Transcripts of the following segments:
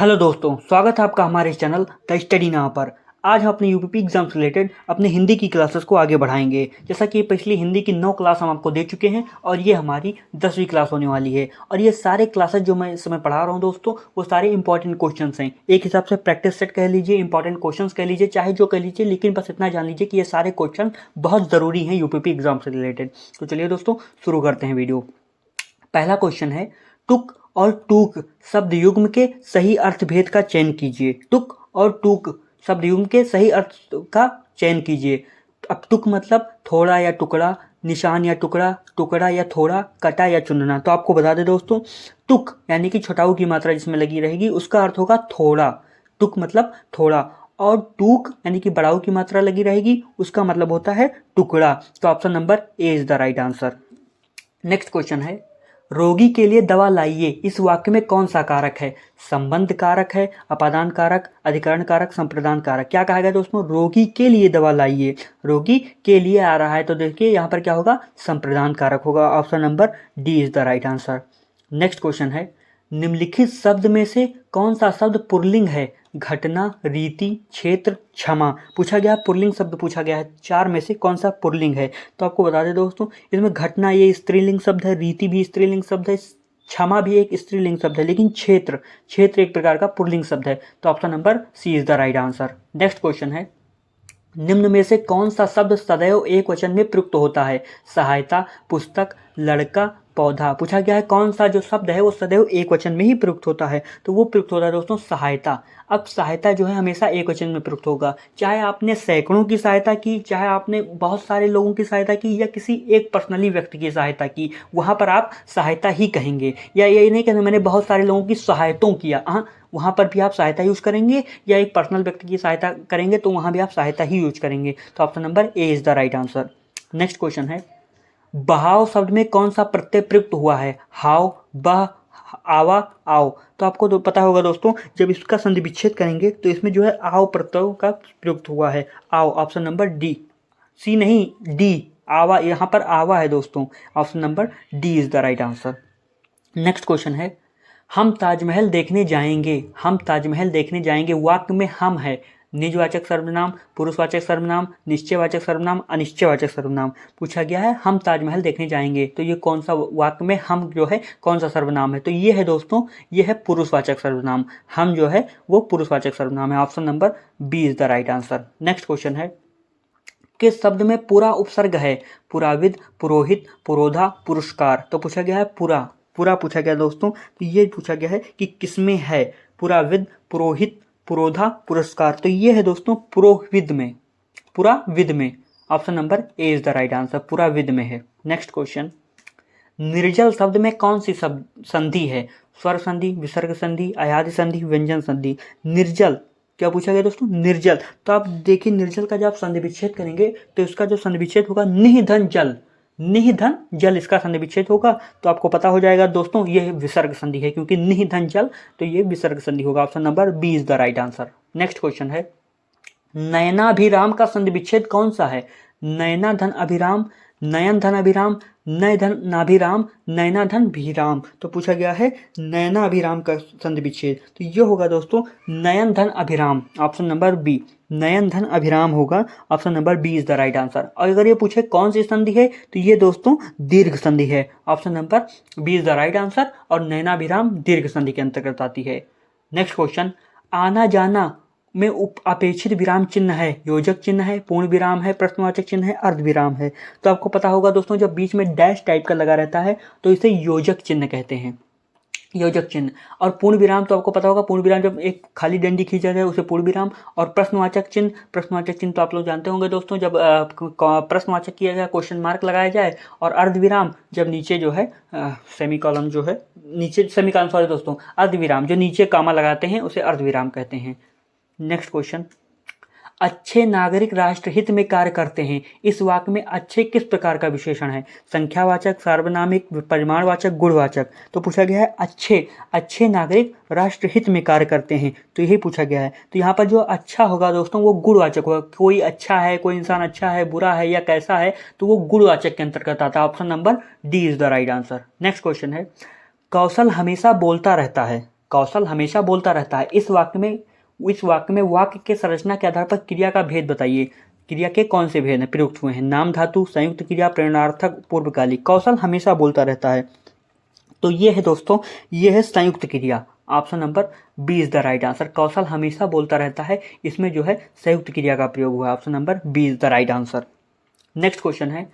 Hello दोस्तों, स्वागत है आपका हमारे इस चैनल द स्टडी नाउ पर। आज हम अपने यूपीपी एग्जाम से रिलेटेड अपने हिंदी की क्लासेस को आगे बढ़ाएंगे। जैसा कि पिछली हिंदी की 9 क्लास हम आपको दे चुके हैं और ये हमारी 10वीं क्लास होने वाली है। और ये सारे क्लासेस जो मैं इस समय पढ़ा रहा हूँ दोस्तों, वो सारे इंपॉर्टेंट क्वेश्चंस हैं। एक हिसाब से प्रैक्टिस सेट कह लीजिए, इंपॉर्टेंट क्वेश्चंस कह लीजिए, चाहे जो कह लीजिए, लेकिन बस इतना जान लीजिए कि ये सारे क्वेश्चन बहुत ज़रूरी हैं यूपीपी एग्जाम से रिलेटेड। तो चलिए दोस्तों, शुरू करते हैं वीडियो। पहला क्वेश्चन है, टुक और टूक शब्द युग्म के सही अर्थभेद का चयन कीजिए। टुक और टूक शब्द युग्म के सही अर्थ का चयन कीजिए। अब टुक मतलब थोड़ा या टुकड़ा, निशान या टुकड़ा, टुकड़ा या थोड़ा, कटा या चुनना। तो आपको बता दें दोस्तों, टुक यानी कि छोटाऊ की मात्रा जिसमें लगी रहेगी उसका अर्थ होगा थोड़ा। टुक मतलब थोड़ा। और टूक यानी कि बड़ाऊ की मात्रा लगी रहेगी, उसका मतलब होता है टुकड़ा। तो option number A is the right answer. Next question है, रोगी के लिए दवा लाइए इस वाक्य में कौन सा कारक है? संबंध कारक है, अपादान कारक, अधिकरण कारक, संप्रदान कारक। क्या कहा गया दोस्तों? रोगी के लिए दवा लाइए। रोगी के लिए आ रहा है तो देखिए यहाँ पर क्या होगा, संप्रदान कारक होगा। Option number D is the right answer. Next question है, निम्नलिखित शब्द में से कौन सा शब्द पुल्लिंग है? घटना, रीति, क्षेत्र, क्षमा। पूछा गया पुल्लिंग शब्द पूछा गया है, चार में से कौन सा पुल्लिंग है? तो आपको बता दें दोस्तों, इसमें घटना ये स्त्रीलिंग शब्द है, रीति भी स्त्रीलिंग शब्द है, क्षमा भी एक स्त्रीलिंग शब्द है, लेकिन क्षेत्र क्षेत्र एक प्रकार का पुल्लिंग शब्द है। तो option number C is the right answer. Next question है, निम्न में से कौन सा शब्द सदैव एक वचन में प्रयुक्त होता है? सहायता, पुस्तक, लड़का, पौधा। पूछा गया है कौन सा जो शब्द है वो सदैव एक वचन में ही प्रयुक्त होता है? तो वो प्रयुक्त होता है दोस्तों सहायता। अब सहायता जो है हमेशा एक वचन में प्रयुक्त होगा, चाहे आपने सैकड़ों की सहायता की, चाहे आपने बहुत सारे लोगों की सहायता की, या किसी एक पर्सनली व्यक्ति की सहायता की, वहाँ पर आप सहायता ही कहेंगे। या ये नहीं कहना मैंने बहुत सारे लोगों की सहायतों किया, हाँ, वहाँ पर भी आप सहायता यूज करेंगे। या एक पर्सनल व्यक्ति की सहायता करेंगे तो वहाँ भी आप सहायता ही यूज करेंगे। तो option number A is the right answer. Next question है, बहाव शब्द में कौन सा प्रत्यय प्रयुक्त हुआ है? हाव, बह, आवा, आओ। तो आपको तो पता होगा दोस्तों, जब इसका संधि विच्छेद करेंगे तो इसमें जो है आओ प्रत्यय का प्रयुक्त हुआ है। आओ, ऑप्शन नंबर डी, सी नहीं डी, आवा, यहाँ पर आवा है दोस्तों। Option number D is the right answer. Next question है, हम ताजमहल देखने जाएंगे। हम ताजमहल देखने जाएंगे वाक्य में हम है निजवाचक सर्वनाम, पुरुषवाचक सर्वनाम, निश्चयवाचक सर्वनाम, अनिश्चयवाचक सर्वनाम। पूछा गया है हम ताजमहल देखने जाएंगे, तो ये कौन सा वाक्य में हम जो है कौन सा सर्वनाम है? तो ये है दोस्तों, ये है पुरुषवाचक सर्वनाम। हम जो है वो पुरुषवाचक सर्वनाम है। Option number B is the right answer. Next question है, किस शब्द में पूरा उपसर्ग है? पुराविद, पुरोहित, पुरोधा, पुरस्कार। तो पूछा गया है पूरा पूरा पूछा गया दोस्तों। तो ये पूछा गया है कि किसमें है? पुराविद, पुरोहित, पुरोधा, पुरस्कार। तो ये है दोस्तों पुरोहित में, पुराविद में। Option number A is the right answer, पुराविद में है। नेक्स्ट क्वेश्चन, निर्जल शब्द में कौन सी शब्द संधि है? स्वर संधि, विसर्ग संधि, अयादि संधि, व्यंजन संधि। निर्जल क्या पूछा गया दोस्तों? निर्जल। तो आप देखिए निर्जल का जब आप संधि विच्छेद करेंगे तो इसका जो संधि विच्छेद होगा निधन जल, निधन जल इसका संधि विच्छेद होगा। तो आपको पता हो जाएगा दोस्तों ये विसर्ग संधि है, क्योंकि निधन जल, तो ये विसर्ग संधि होगा। Option number B is the right answer. Next question है, नयनाभिराम का संधि विच्छेद कौन सा है? नयना धन अभिराम, नयन धन अभिराम, नय धन नाभिराम, नयना धन भीराम। तो पूछा गया है नयना अभिराम का संधि विच्छेद, तो ये होगा दोस्तों नयन धन अभिराम। ऑप्शन नंबर बी, नयन धन अभिराम होगा। Option number B is the right answer. और अगर ये पूछे कौन सी संधि है, तो ये दोस्तों दीर्घ संधि है। Option number B is the right answer. और नयनाभिराम दीर्घ संधि के अंतर्गत आती है। नेक्स्ट क्वेश्चन, आना जाना में अपेक्षित विराम चिन्ह है, योजक चिन्ह है, पूर्ण विराम है, प्रश्नवाचक चिन्ह है, अर्ध विराम है। तो आपको पता होगा दोस्तों, जब बीच में डैश टाइप का लगा रहता है तो इसे योजक चिन्ह कहते हैं, योजक चिन्ह। और पूर्ण विराम तो आपको पता होगा, पूर्ण विराम जब एक खाली डंडी खींचा जाए उसे पूर्ण विराम। और प्रश्नवाचक चिन्ह, प्रश्नवाचक चिन्ह तो आप लोग जानते होंगे दोस्तों, जब प्रश्नवाचक किया गया क्वेश्चन मार्क लगाया जाए। और अर्ध विराम जब नीचे जो है सेमी कॉलम जो है नीचे, सेमी कॉलम सॉरी दोस्तों, अर्ध विराम जो नीचे कामा लगाते हैं उसे अर्ध विराम कहते हैं। नेक्स्ट क्वेश्चन, अच्छे नागरिक राष्ट्रहित में कार्य करते हैं इस वाक्य में अच्छे किस प्रकार का विशेषण है? संख्यावाचक, सार्वनामिक, परिमाणवाचक, गुणवाचक। तो पूछा गया है अच्छे, अच्छे नागरिक राष्ट्रहित में कार्य करते हैं, तो यही पूछा गया है। तो यहाँ पर जो अच्छा होगा दोस्तों वो गुणवाचक होगा। कोई अच्छा है, कोई इंसान अच्छा है, बुरा है या कैसा है, तो वो गुणवाचक के अंतर्गत आता है। Option number D is the right answer. Next question है, कौशल हमेशा बोलता रहता है कौशल हमेशा बोलता रहता है। इस वाक्य में वाक्य के संरचना के आधार पर क्रिया का भेद बताइए। क्रिया के कौन से भेद हैं प्रयुक्त हुए हैं? नाम धातु, संयुक्त क्रिया, प्रेरणार्थक, पूर्वकालिक। कौशल हमेशा बोलता रहता है, तो ये है दोस्तों, ये है संयुक्त क्रिया। Option number B is the right answer. Kaushal हमेशा बोलता रहता है, इसमें जो है संयुक्त क्रिया का प्रयोग हुआ है। Option number B is the right answer. Next question है,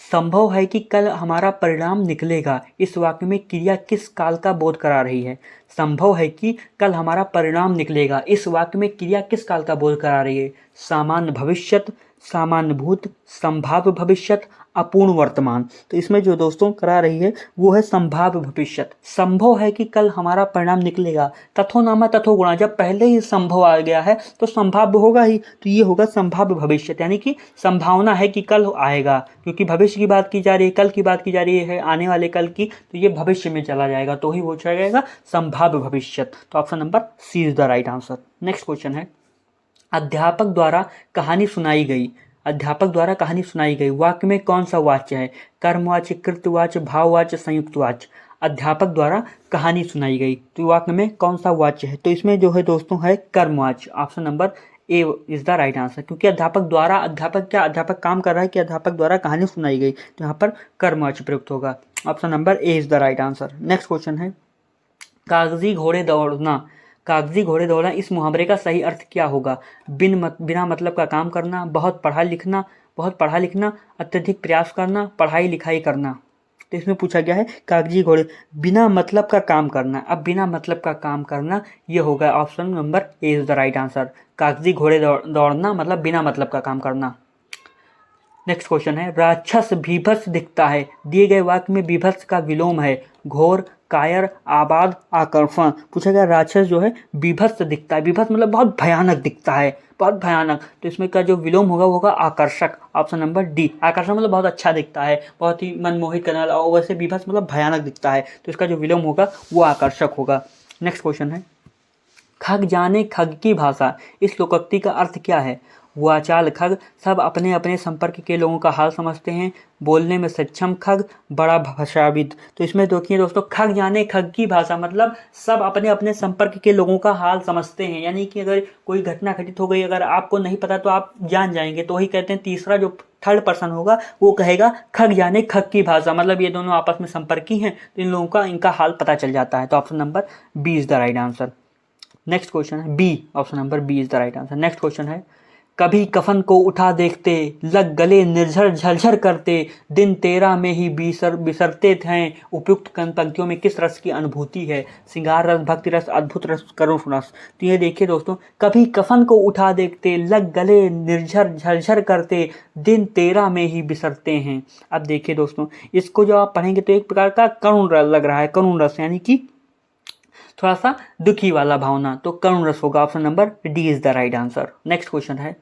संभव है कि कल हमारा परिणाम निकलेगा। इस वाक्य में क्रिया किस काल का बोध करा रही है? संभव है कि कल हमारा परिणाम निकलेगा। इस वाक्य में क्रिया किस काल का बोध करा रही है? सामान्य भविष्यत, सामान्य भूत, संभाव्य भविष्यत, अपूर्ण वर्तमान। तो इसमें जो दोस्तों करा रही है वो है संभाव्य भविष्यत। संभव है कि कल हमारा परिणाम निकलेगा, तथो नामा तथो गुणा, जब पहले ही संभव आ गया है तो संभाव्य होगा ही, तो ये होगा संभाव्य भविष्यत, यानी कि संभावना है कि कल आएगा, क्योंकि भविष्य की बात की जा रही है, कल की बात की जा रही है, आने वाले कल की, तो ये भविष्य में चला जाएगा, तो ही वो चला जाएगा संभाव्य भविष्यत। तो option number C is the right answer. Next question है, अध्यापक द्वारा कहानी सुनाई गई। अध्यापक द्वारा कहानी सुनाई गई वाक्य में कौन सा वाच्य है? कर्मवाच्य, कृतवाच्य, भाववाच्य, संयुक्त वाच्य। अध्यापक द्वारा कहानी सुनाई गई, तो वाक्य में कौन सा वाच्य है? तो इसमें जो है दोस्तों है कर्मवाच्य। Option number A is the right answer, क्योंकि अध्यापक द्वारा, अध्यापक काम कर रहा है कि अध्यापक द्वारा कहानी सुनाई गई, तो यहाँ पर कर्मवाच्य प्रयुक्त होगा। Option number A is the right answer. Next question है, कागजी घोड़े दौड़ना। कागजी घोड़े दौड़ना, इस मुहावरे का सही अर्थ क्या होगा? बिना मतलब का काम करना, बहुत पढ़ा लिखना, अत्यधिक प्रयास करना, पढ़ाई लिखाई करना। तो इसमें पूछा गया है कागजी घोड़े, बिना मतलब का काम करना। अब बिना मतलब का काम करना ये होगा option number A is the right answer. कागजी घोड़े दौड़ना मतलब बिना मतलब का काम करना। नेक्स्ट क्वेश्चन है, राक्षस बीभत्स दिखता है। दिए गए वाक्य में बीभत्स का विलोम है घोर, कायर, आबाद, आकर्षण। पूछा गया राक्षस जो है बीभत्स दिखता है। बीभत्स मतलब बहुत भयानक दिखता है, बहुत भयानक, तो इसमें का जो विलोम होगा वो होगा आकर्षक। Option number D. आकर्षण मतलब बहुत अच्छा दिखता है, बहुत ही मनमोहित करने वाला, और वैसे बीभत्स मतलब भयानक दिखता है, तो इसका जो विलोम होगा वो आकर्षक होगा। नेक्स्ट क्वेश्चन है, खग जाने खग की भाषा, इस लोकोक्ति का अर्थ क्या है? वाचाल खग, सब अपने अपने संपर्क के लोगों का हाल समझते हैं। बोलने में सक्षम खग, बड़ा भाषाविद। तो इसमें देखिए दोस्तों, खग जाने खग की भाषा मतलब सब अपने अपने संपर्क के लोगों का हाल समझते हैं, यानी कि अगर कोई घटना घटित हो गई, अगर आपको नहीं पता तो आप जान जाएंगे, तो वही कहते हैं तीसरा जो थर्ड पर्सन होगा वो कहेगा खग जाने खग की भाषा, मतलब ये दोनों आपस में संपर्की हैं, तो इन लोगों का इनका हाल पता चल जाता है। तो option number B is the right answer. Next question है B, option number B is the right answer. Next question है, कभी कफन को उठा देखते, लग गले निर्झर झरझर करते, दिन तेरा में ही बिसरते थे। उपयुक्त पंक्तियों में किस रस की अनुभूति है? श्रृंगार रस, भक्ति रस, अद्भुत रस, करुण रस। तो ये देखिए दोस्तों, कभी कफन को उठा देखते, लग गले निर्झर झरझर करते, दिन तेरा में ही बिसरते हैं। अब देखिए दोस्तों, इसको जब आप पढ़ेंगे तो एक प्रकार का करुण रस लग रहा है, करुण रस यानी कि थोड़ा सा दुखी वाला भावना, तो करुण रस होगा। Option number D is the right answer. Next question है,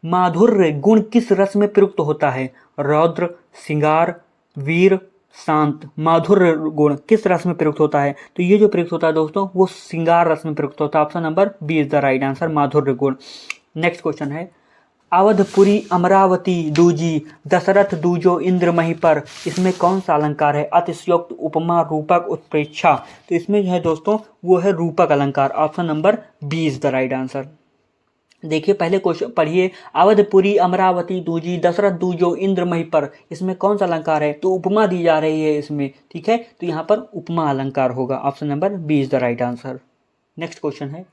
माधुर्य गुण किस रस में प्रयुक्त होता है? रौद्र, श्रृंगार, वीर, शांत। माधुर्य गुण किस रस में प्रयुक्त होता है? तो ये जो प्रयुक्त होता है दोस्तों वो श्रृंगार रस में प्रयुक्त होता है। Option number B is the right answer, माधुर्य गुण। नेक्स्ट क्वेश्चन है, अवधपुरी अमरावती दूजी, दशरथ दूजो इंद्र मही पर। इसमें कौन सा अलंकार है? अतिशयोक्त, उपमा, रूपक, उत्प्रेक्षा। तो इसमें जो है दोस्तों वो है रूपक अलंकार। Option number B is the right answer. देखिए पहले क्वेश्चन पढ़िए, अवधपुरी अमरावती दूजी, दशरथ दूजो इंद्र मही पर। इसमें कौन सा अलंकार है? तो उपमा दी जा रही है इसमें, ठीक है, तो यहाँ पर उपमा अलंकार होगा। Option number B is the right answer. Next question है,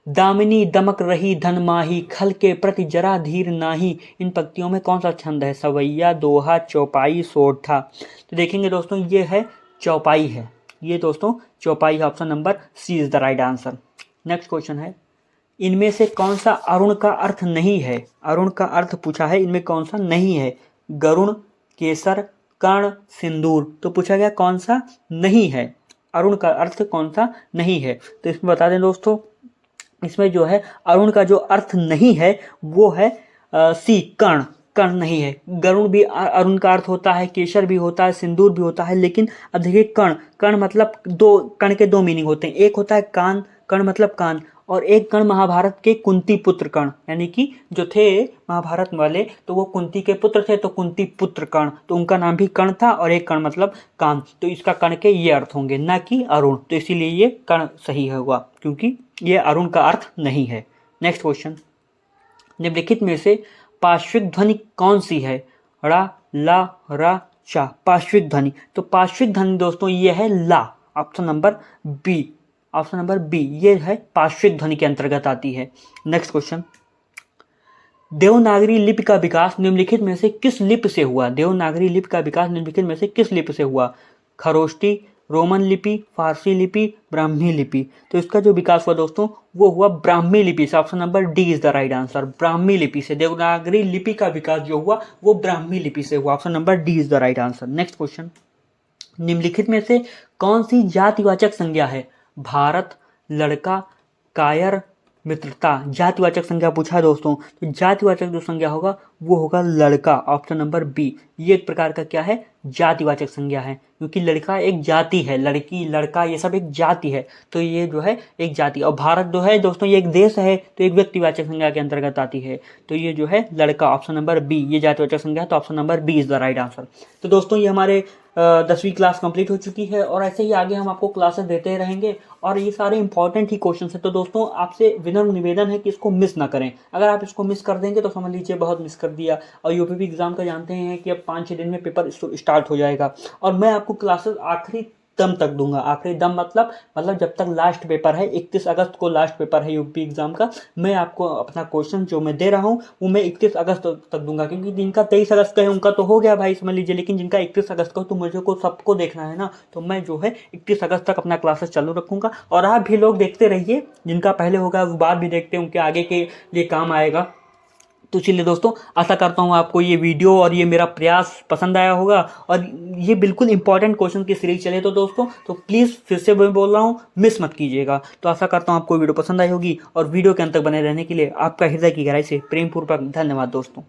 दामिनी दमक रही धन माही, खल के प्रति जरा धीर नाही। इन पंक्तियों में कौन सा छंद है? सवैया, दोहा, चौपाई, सोठा। तो देखेंगे दोस्तों ये है चौपाई है, ये दोस्तों चौपाई है। Option number C is the right answer. Next question है, इनमें से कौन सा अरुण का अर्थ नहीं है? अरुण का अर्थ पूछा है, इनमें कौन सा नहीं है? गरुण, केसर, कर्ण, सिंदूर। तो पूछा गया कौन सा नहीं है, अरुण का अर्थ कौन सा नहीं है। तो इसमें बता दें दोस्तों, इसमें जो है अरुण का जो अर्थ नहीं है वो है सी, कर्ण। कर्ण नहीं है। गरुण भी अरुण का अर्थ होता है, केसर भी होता है, सिंदूर भी होता है, लेकिन अब देखिए कर्ण, कर्ण मतलब दो, कर्ण के दो मीनिंग होते हैं। एक होता है कान, कर्ण मतलब कान, और एक कर्ण महाभारत के कुंती पुत्र कर्ण, यानी कि जो थे महाभारत वाले तो वो कुंती के पुत्र थे, तो कुंती पुत्र कर्ण, तो उनका नाम भी कर्ण था और एक कर्ण मतलब कान, तो इसका कर्ण के ये अर्थ होंगे, ना कि अरुण, तो इसीलिए ये कर्ण सही होगा क्योंकि ये अरुण का अर्थ नहीं है। नेक्स्ट क्वेश्चन, निम्नलिखित में से पार्श्विक ध्वनि कौन सी है? रा, ला, रा, चा। पार्श्विक ध्वनि, तो पार्श्विक ध्वनि दोस्तों ये है ला, option number B, option number B ये है पार्श्विक ध्वनि के अंतर्गत आती है। नेक्स्ट क्वेश्चन, देवनागरी लिपि का विकास निम्नलिखित में से किस लिपि से हुआ? देवनागरी लिपि का विकास निम्नलिखित में से किस लिपि से हुआ? खरोष्टी, रोमन लिपि, फारसी लिपि, ब्राह्मी लिपि। तो इसका जो विकास हुआ दोस्तों वो हुआ ब्राह्मी लिपि से, option number D is the right answer. Brahmi लिपि से देवनागरी लिपि का विकास जो हुआ वो ब्राह्मी लिपि से हुआ, option number D is the right answer. Next question, निम्नलिखित में से कौन सी जातिवाचक संज्ञा है? भारत, लड़का, कायर, मित्रता। जातिवाचक संज्ञा पूछा है दोस्तों, तो जातिवाचक जो संज्ञा होगा वो होगा लड़का, ऑप्शन नंबर बी। ये एक प्रकार का क्या है? जातिवाचक संज्ञा है, क्योंकि लड़का एक जाति है, लड़की, लड़का ये सब एक जाति है, तो ये जो है एक जाति। और भारत जो है दोस्तों ये एक देश है, तो एक व्यक्तिवाचक संज्ञा के अंतर्गत आती है, तो ये जो है लड़का, ऑप्शन नंबर बी, ये जातिवाचक संज्ञा है, तो option number B is the right answer. तो दोस्तों ये हमारे 10वीं क्लास कंप्लीट हो चुकी है और ऐसे ही आगे हम आपको क्लासेस देते रहेंगे और ये सारे इंपॉर्टेंट ही क्वेश्चन है, तो दोस्तों आपसे विनम्र निवेदन है कि इसको मिस ना करें। अगर आप इसको मिस कर देंगे तो समझ लीजिए बहुत मिस कर दिया। और यूपीपी एग्जाम का जानते हैं कि अब 5-6 दिन में पेपर स्टार्ट हो जाएगा और मैं आपको क्लासेस आखिरी दम तक दूंगा। आखिरी दम मतलब जब तक लास्ट पेपर है, 31 अगस्त को लास्ट पेपर है यूपी एग्जाम का, मैं आपको अपना क्वेश्चन जो मैं दे रहा हूँ वो मैं 31 अगस्त तक दूंगा, क्योंकि जिनका 23 अगस्त का है उनका तो हो गया भाई समझ लीजिए, लेकिन जिनका 31 अगस्त का तो मुझे को सबको देखना है ना, तो मैं जो है 31 अगस्त तक अपना क्लासेस चालू रखूंगा और आप भी लोग देखते रहिए, जिनका पहले होगा वो बाद भी देखते हैं, उनके आगे के लिए काम आएगा। तो चलिए दोस्तों, आशा करता हूँ आपको ये वीडियो और ये मेरा प्रयास पसंद आया होगा और ये बिल्कुल इंपॉर्टेंट क्वेश्चन की सीरीज चले तो दोस्तों, तो प्लीज़ फिर से मैं बोल रहा हूँ मिस मत कीजिएगा। तो आशा करता हूँ आपको वीडियो पसंद आई होगी और वीडियो के अंत तक बने रहने के लिए आपका हृदय की गहराई से प्रेमपूर्वक धन्यवाद दोस्तों।